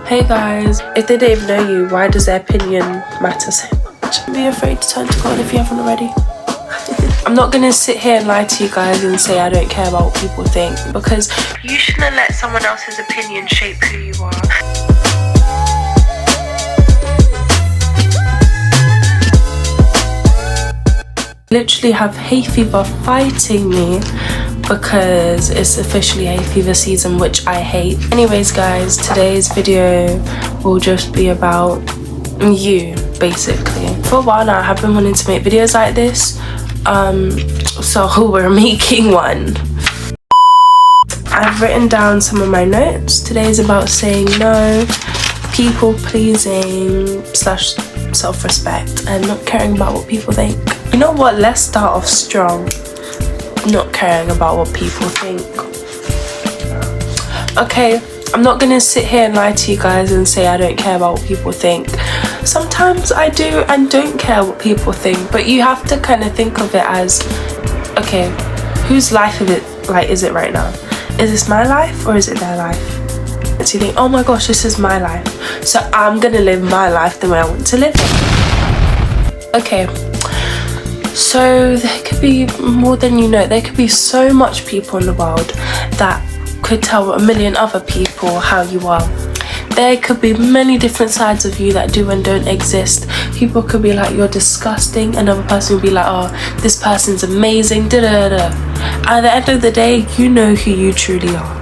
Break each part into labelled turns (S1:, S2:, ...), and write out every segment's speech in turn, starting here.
S1: Hey guys, if they don't even know you, why does their opinion matter so much? Don't be afraid to turn to God if you haven't already. I'm not gonna sit here and lie to you guys and say I don't care about what people think, because you shouldn't let someone else's opinion shape who you are. Literally have hay fever fighting me because it's officially hay fever season, which I hate. Anyways guys, today's video will just be about you, basically. For a while now I have been wanting to make videos like this, so we're making one. I've written down some of my notes. Today's about saying no, people pleasing / self-respect, and not caring about what people think. You know what, let's start off strong. Not caring about what people think. Okay, I'm not gonna sit here and lie to you guys and say I don't care about what people think. Sometimes I do and don't care what people think, but you have to kind of think of it as, okay, whose life is it right now? Is this my life or is it their life? And so you think, oh my gosh, this is my life, so I'm gonna live my life the way I want to live it. Okay, so there could be more than you know. There could be so much people in the world that could tell a million other people how you are. There could be many different sides of you that do and don't exist. People could be like, you're disgusting. Another person would be like, oh, this person's amazing, da da da. At the end of the day, you know who you truly are,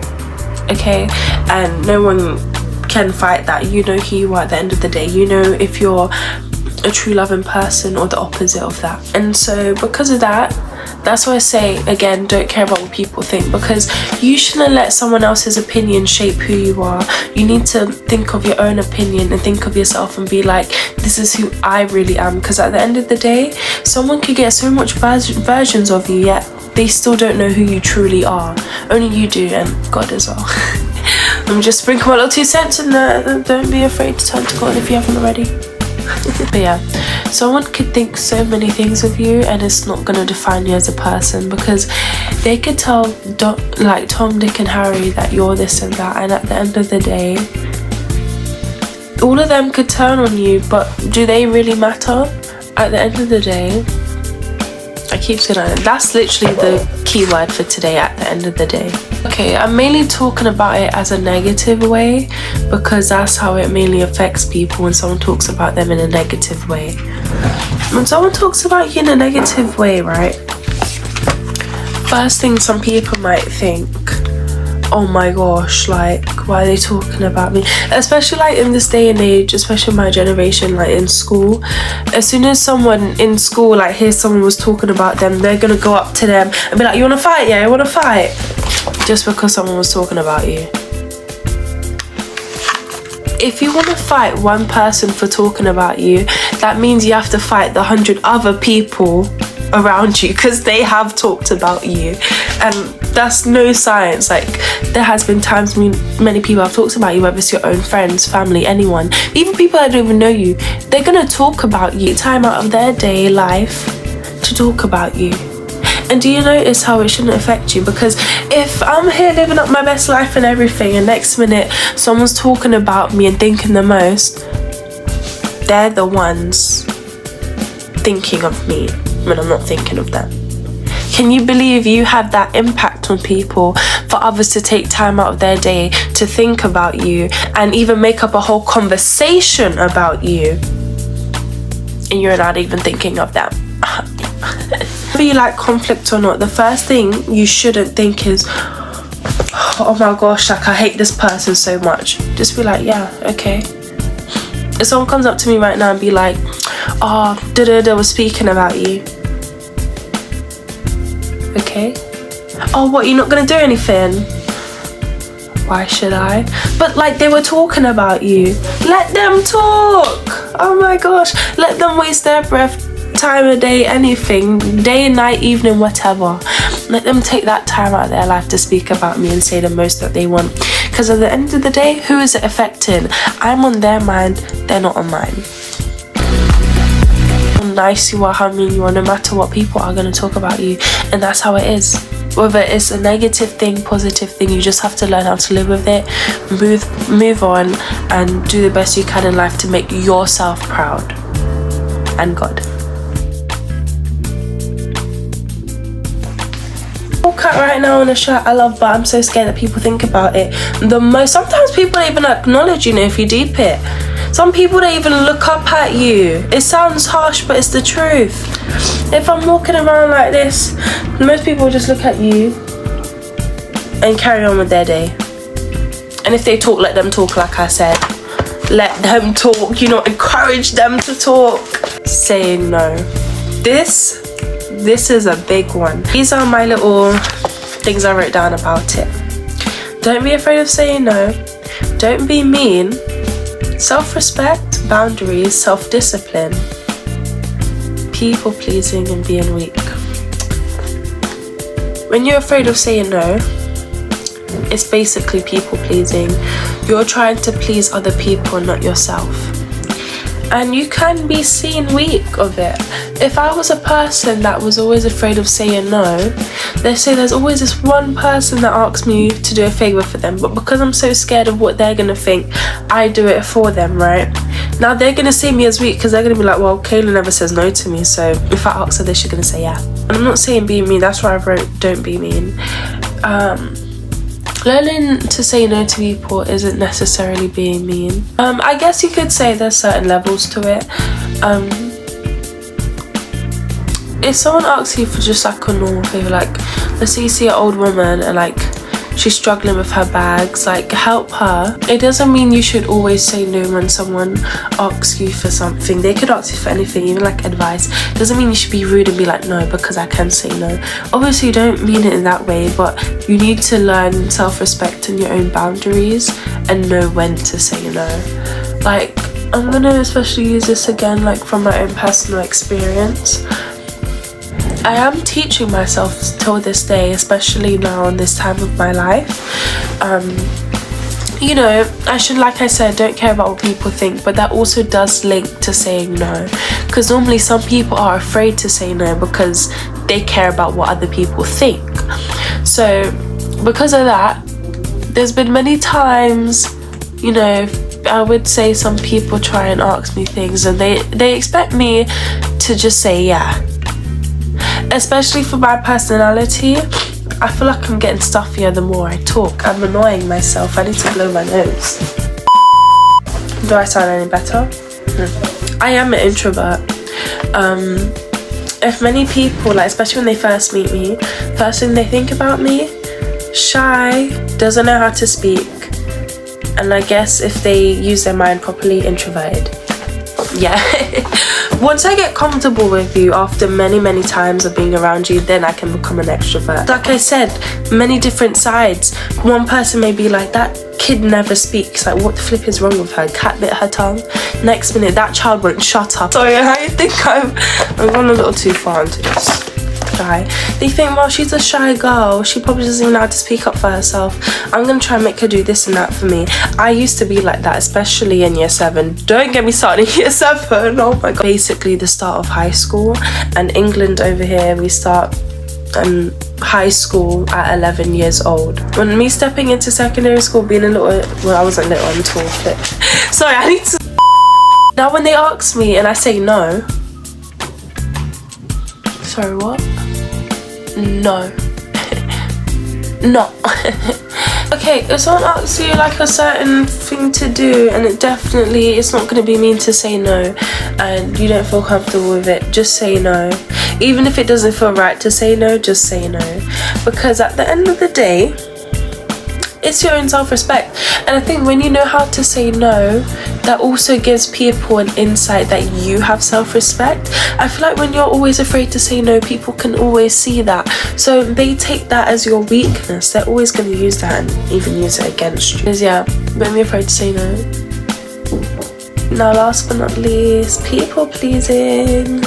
S1: okay? And no one can fight that. You know who you are at the end of the day. You know if you're a true loving person or the opposite of that. And so because of that, that's why I say, again, don't care about what people think, because you shouldn't let someone else's opinion shape who you are. You need to think of your own opinion and think of yourself and be like, this is who I really am. Because at the end of the day, someone could get so much versions of you, yet they still don't know who you truly are. Only you do, and God as well. I'm just sprinkling my little 2 cents in there. Don't be afraid to turn to God if you haven't already. But yeah, someone could think so many things of you and it's not going to define you as a person, because they could tell like Tom, Dick and Harry that you're this and that, and at the end of the day all of them could turn on you, but do they really matter? At the end of the day, I keep saying that, that's literally the key word for today, at the end of the day. Okay, I'm mainly talking about it as a negative way, because that's how it mainly affects people when someone talks about them in a negative way. When someone talks about you in a negative way, right? First thing some people might think, oh my gosh, like, why are they talking about me? Especially like in this day and age, especially my generation, like in school. As soon as someone in school like hears someone was talking about them, they're gonna go up to them and be like, you wanna fight? Yeah, you wanna fight? Just because someone was talking about you. If you want to fight one person for talking about you, that means you have to fight the 100 other people around you, because they have talked about you, and that's no science. Like, there has been times many people have talked about you, whether it's your own friends, family, anyone, even people that don't even know you. They're gonna talk about you, time out of their day life to talk about you. And do you notice how it shouldn't affect you? Because if I'm here living up my best life and everything, and next minute someone's talking about me and thinking the most, they're the ones thinking of me when I'm not thinking of them. Can you believe you have that impact on people for others to take time out of their day to think about you and even make up a whole conversation about you, and you're not even thinking of them? Whether you like conflict or not, the first thing you shouldn't think is, oh my gosh, like, I hate this person so much. Just be like, yeah, okay. If someone comes up to me right now and be like, oh, da was speaking about you. Okay. Oh, what, you're not gonna do anything? Why should I? But like, they were talking about you. Let them talk. Oh my gosh. Let them waste their breath, time of day, anything, day and night, evening, whatever. Let them take that time out of their life to speak about me and say the most that they want. Because at the end of the day, who is it affecting? I'm on their mind, they're not on mine. How nice you are, how mean you are, no matter what, people are going to talk about you, and that's how it is. Whether it's a negative thing, positive thing, you just have to learn how to live with it, move on, and do the best you can in life to make yourself proud. And God. Cut right now on a shirt I love, but I'm so scared that people think about it the most. Sometimes people don't even acknowledge, you know, if you deep it. Some people don't even look up at you. It sounds harsh, but it's the truth. If I'm walking around like this, most people just look at you and carry on with their day. And if they talk, let them talk, like I said. Let them talk, you know, encourage them to talk. Saying no. This is a big one. These are my little things I wrote down about it. Don't be afraid of saying no. Don't be mean. Self-respect, boundaries, self-discipline. People-pleasing and being weak. When you're afraid of saying no, it's basically people-pleasing. You're trying to please other people, not yourself. And you can be seen weak of it. If I was a person that was always afraid of saying no, they say there's always this one person that asks me to do a favour for them, but because I'm so scared of what they're gonna think, I do it for them, right? Now they're gonna see me as weak because they're gonna be like, well, Kayla never says no to me, so if I ask her this, she's gonna say yeah. And I'm not saying be mean, that's why I wrote don't be mean. Learning to say no to people isn't necessarily being mean. I guess you could say there's certain levels to it. If someone asks you for just like a normal favour, like let's say you see an old woman and like she's struggling with her bags, like help her. It doesn't mean you should always say no when someone asks you for something. They could ask you for anything, even like advice. It doesn't mean you should be rude and be like no, because I can say no. Obviously you don't mean it in that way, but you need to learn self-respect and your own boundaries and know when to say no. Like I'm gonna especially use this again like from my own personal experience. I am teaching myself till this day, especially now in this time of my life. You know, I should, like I said, don't care about what people think, but that also does link to saying no. Because normally some people are afraid to say no because they care about what other people think. So because of that, there's been many times, you know, I would say some people try and ask me things and they expect me to just say yeah. Especially for my personality, I feel like I'm getting stuffier the more I talk. I'm annoying myself. I need to blow my nose. Do I sound any better? I am an introvert. If many people, like especially when they first meet me, first thing they think about me, shy, doesn't know how to speak, and I guess if they use their mind properly, introverted. Yeah. Once I get comfortable with you after many times of being around you, then I can become an extrovert. Like I said, many different sides. One person may be like, that kid never speaks, like what the flip is wrong with her? Cat bit her tongue. Next minute that child won't shut up. Sorry, I think I've gone a little too far into this. Shy. They think, well, she's a shy girl, she probably doesn't even know how to speak up for herself. I'm gonna try and make her do this and that for me. I used to be like that, especially in year 7. Don't get me started in year 7. Oh my god. Basically the start of high school, and England over here we start high school at 11 years old. When me stepping into secondary school, being a little, well, I wasn't little, I'm tall, but sorry, I need to. Now when they ask me and I say no, sorry, what? No. No. Okay, if someone asks you like a certain thing to do and it's not going to be mean to say no, and you don't feel comfortable with it, just say no. Even if it doesn't feel right to say no, just say no. Because at the end of the day, it's your own self-respect. And I think when you know how to say no, that also gives people an insight that you have self-respect. I feel like when you're always afraid to say no, people can always see that. So they take that as your weakness. They're always going to use that and even use it against you. Because yeah, don't be afraid to say no. Now last but not least, people pleasing.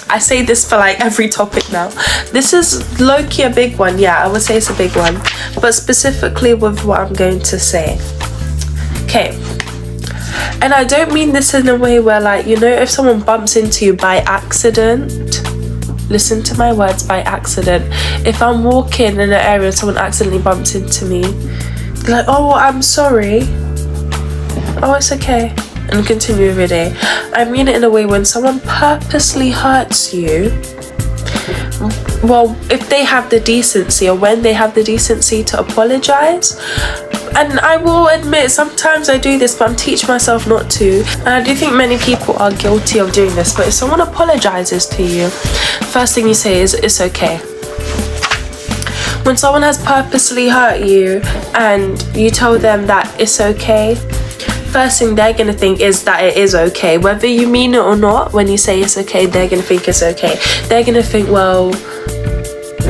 S1: I say this for like every topic now. This is low-key a big one. Yeah, I would say it's a big one. But specifically with what I'm going to say. Okay. And I don't mean this in a way where like, you know, if someone bumps into you by accident, listen to my words by accident. If I'm walking in an area and someone accidentally bumps into me, they're like, oh, I'm sorry. Oh, it's okay. And continue every day. I mean it in a way when someone purposely hurts you, well, if they have the decency, or when they have the decency to apologize. And I will admit, sometimes I do this, but I'm teaching myself not to. And I do think many people are guilty of doing this. But if someone apologizes to you, first thing you say is, it's okay. When someone has purposely hurt you and you tell them that it's okay, first thing they're gonna think is that it is okay. Whether you mean it or not, when you say it's okay, they're gonna think it's okay. They're gonna think, well,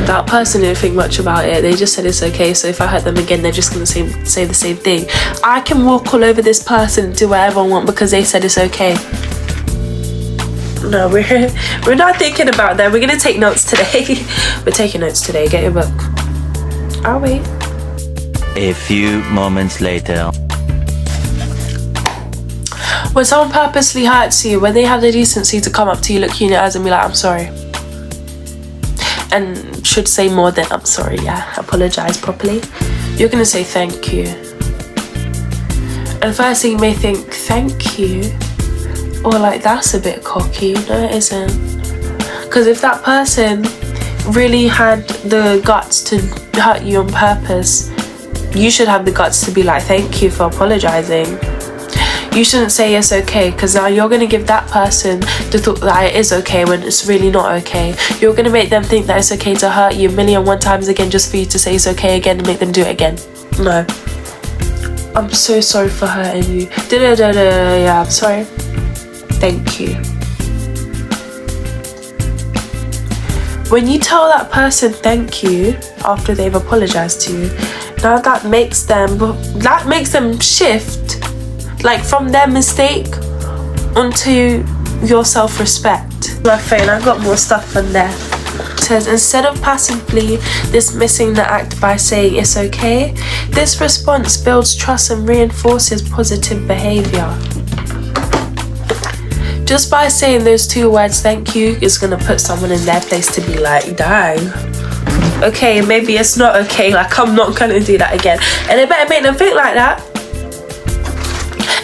S1: that person didn't think much about it. They just said it's okay, so if I hurt them again, they're just gonna say the same thing. I can walk all over this person and do whatever I want because they said it's okay. No, we're not thinking about that. We're gonna take notes today. We're taking notes today. Get your book. I'll wait.
S2: A few moments later.
S1: When someone purposely hurts you, when they have the decency to come up to you, look you in the eyes and be like, I'm sorry. And should say more than I'm sorry, yeah, apologize properly. You're gonna say thank you. And first thing you may think, thank you, or like, that's a bit cocky. No, it isn't. Because if that person really had the guts to hurt you on purpose, you should have the guts to be like, thank you for apologizing. You shouldn't say it's okay, because now you're going to give that person the thought that it is okay when it's really not okay. You're going to make them think that it's okay to hurt you 1,000,001 times again just for you to say it's okay again and make them do it again. No. I'm so sorry for hurting you. Yeah, I'm sorry. Thank you. When you tell that person thank you after they've apologized to you, now that makes them shift, like, from their mistake onto your self-respect. My phone, I've got more stuff on there. It says, instead of passively dismissing the act by saying it's okay, this response builds trust and reinforces positive behavior. Just by saying those two words, thank you, is gonna put someone in their place to be like, dang, okay, maybe it's not okay, like, I'm not gonna do that again. And it better make them think like that.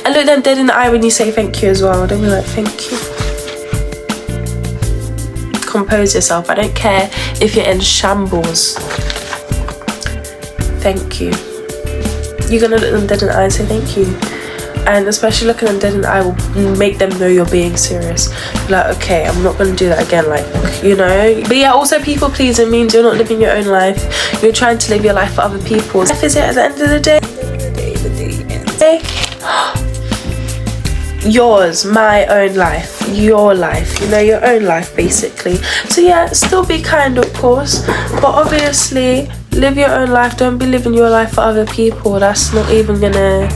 S1: And look them dead in the eye when you say thank you as well. Don't be like, thank you. Compose yourself. I don't care if you're in shambles. Thank you. You're gonna look them dead in the eye and say thank you. And especially looking them dead in the eye will make them know you're being serious. Like, okay, I'm not gonna do that again, like, you know. But yeah, also people pleasing means you're not living your own life. You're trying to live your life for other people's. Life is it at the end of the day. Yours, my own life, your life, you know, your own life basically. So yeah, still be kind, of course, but obviously live your own life. Don't be living your life for other people. That's not even gonna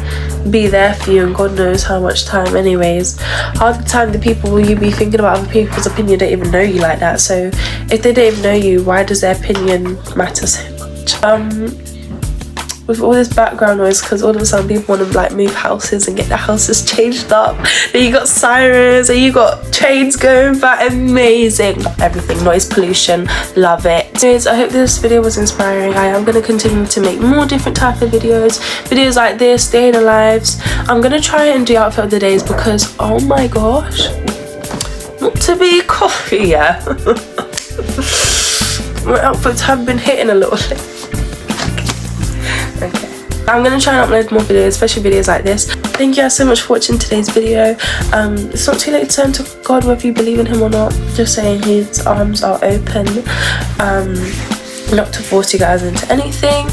S1: be there for you, and God knows how much time anyways. Half the time the people will you be thinking about other people's opinion don't even know you like that. So if they don't even know you, why does their opinion matter so much? With all this background noise, because all of a sudden people want to like move houses and get their houses changed up. Then you got sirens and you got trains going by. Amazing. Love everything. Noise pollution. Love it. Anyways, I hope this video was inspiring. I am going to continue to make more different type of videos. Videos like this, day in the lives. I'm going to try and do outfit of the days because, oh my gosh. Not to be cocky, yeah. My outfits have been hitting a little bit. Okay, I'm gonna try and upload more videos, especially videos like this. Thank you guys so much for watching today's video. It's not too late to turn to God whether you believe in him or not. Just saying his arms are open, not to force you guys into anything.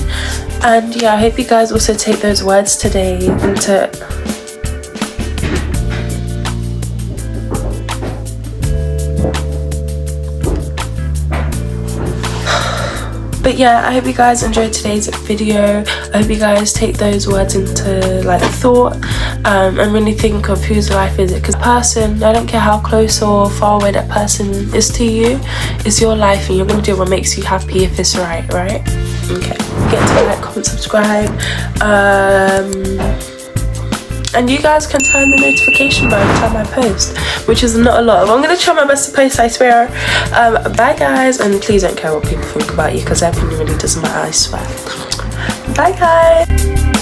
S1: And yeah, I hope you guys also take those words today into But yeah, I hope you guys enjoyed today's video. I hope you guys take those words into like thought, and really think of whose life is it. Because person, I don't care how close or far away that person is to you, it's your life and you're gonna do what makes you happy if it's right? Okay. Get to like, comment, subscribe. And you guys can turn the notification bell every time I post, which is not a lot. I'm going to try my best to post, I swear. Bye guys, and please don't care what people think about you, because their opinion really doesn't matter, I swear. Bye guys.